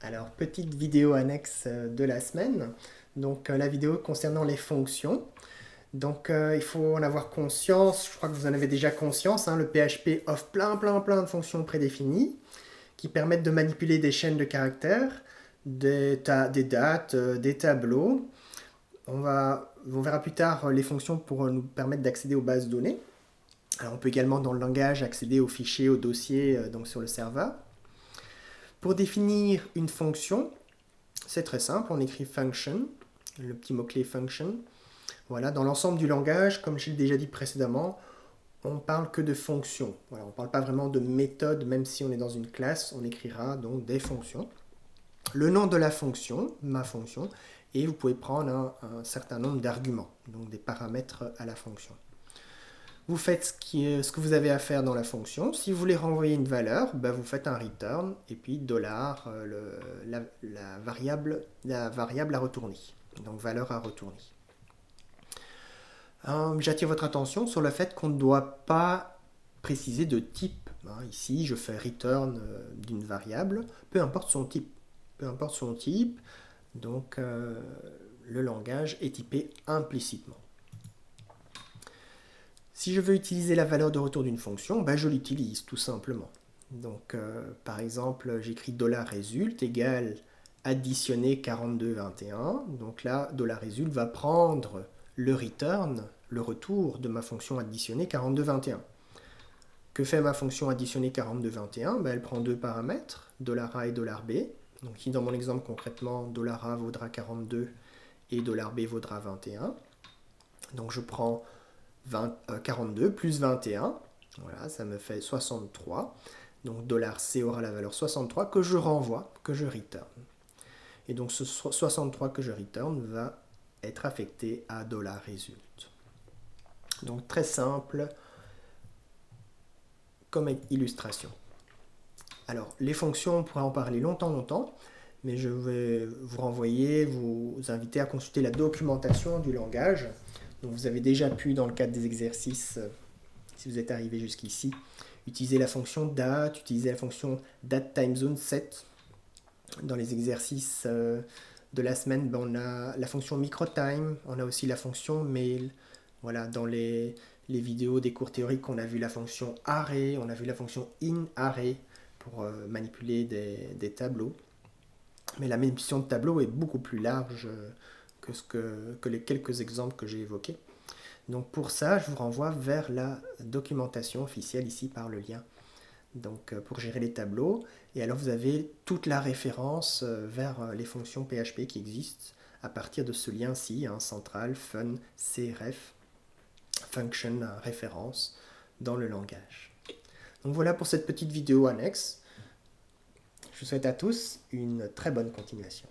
Alors, petite vidéo annexe de la semaine. Donc, la vidéo concernant les fonctions. Donc, il faut en avoir conscience. Je crois que vous en avez déjà conscience, hein. Le PHP offre plein de fonctions prédéfinies qui permettent de manipuler des chaînes de caractères, des dates, des tableaux. On verra plus tard les fonctions pour nous permettre d'accéder aux bases de données. Alors, on peut également, dans le langage, accéder aux fichiers, aux dossiers donc sur le serveur. Pour définir une fonction, c'est très simple, on écrit function, le petit mot-clé function. Voilà, dans l'ensemble du langage, comme je l'ai déjà dit précédemment, on ne parle que de fonctions. Voilà, on ne parle pas vraiment de méthode, même si on est dans une classe, on écrira donc des fonctions. Le nom de la fonction, ma fonction, et vous pouvez prendre un certain nombre d'arguments, donc des paramètres à la fonction. Vous faites ce que vous avez à faire dans la fonction. Si vous voulez renvoyer une valeur, ben vous faites un return et puis dollar, la variable à retourner. Donc valeur à retourner. J'attire votre attention sur le fait qu'on ne doit pas préciser de type. Ici, je fais return d'une variable, peu importe son type. Peu importe son type, donc le langage est typé implicitement. Si je veux utiliser la valeur de retour d'une fonction, ben je l'utilise tout simplement. Donc par exemple, j'écris $result égale additionner 42,21. Donc là, $result va prendre le return, le retour de ma fonction additionner 42,21. Que fait ma fonction additionner 42,21 ? Ben, elle prend deux paramètres, $A et $B. Donc ici dans mon exemple concrètement, $A vaudra 42 et $B vaudra 21. Donc je prends 42 plus 21, voilà, ça me fait 63. Donc $C aura la valeur 63 que je renvoie, que je return. Et donc ce 63 que je return va être affecté à $result. Donc très simple comme illustration. Alors les fonctions, on pourra en parler longtemps, mais je vais vous renvoyer, vous inviter à consulter la documentation du langage. Donc vous avez déjà pu, dans le cadre des exercices, si vous êtes arrivé jusqu'ici, utiliser la fonction date, utiliser la fonction date-time-zone-set. Dans les exercices de la semaine, on a la fonction microtime, on a aussi la fonction mail. Voilà, dans les vidéos des cours théoriques, on a vu la fonction array, on a vu la fonction in-array pour manipuler des tableaux. Mais la manipulation de tableaux est beaucoup plus large que les quelques exemples que j'ai évoqués. Donc pour ça, je vous renvoie vers la documentation officielle ici par le lien. Donc pour gérer les tableaux. Et alors vous avez toute la référence vers les fonctions PHP qui existent à partir de ce lien-ci, central, fun, cref, function, référence, dans le langage. Donc voilà pour cette petite vidéo annexe. Je vous souhaite à tous une très bonne continuation.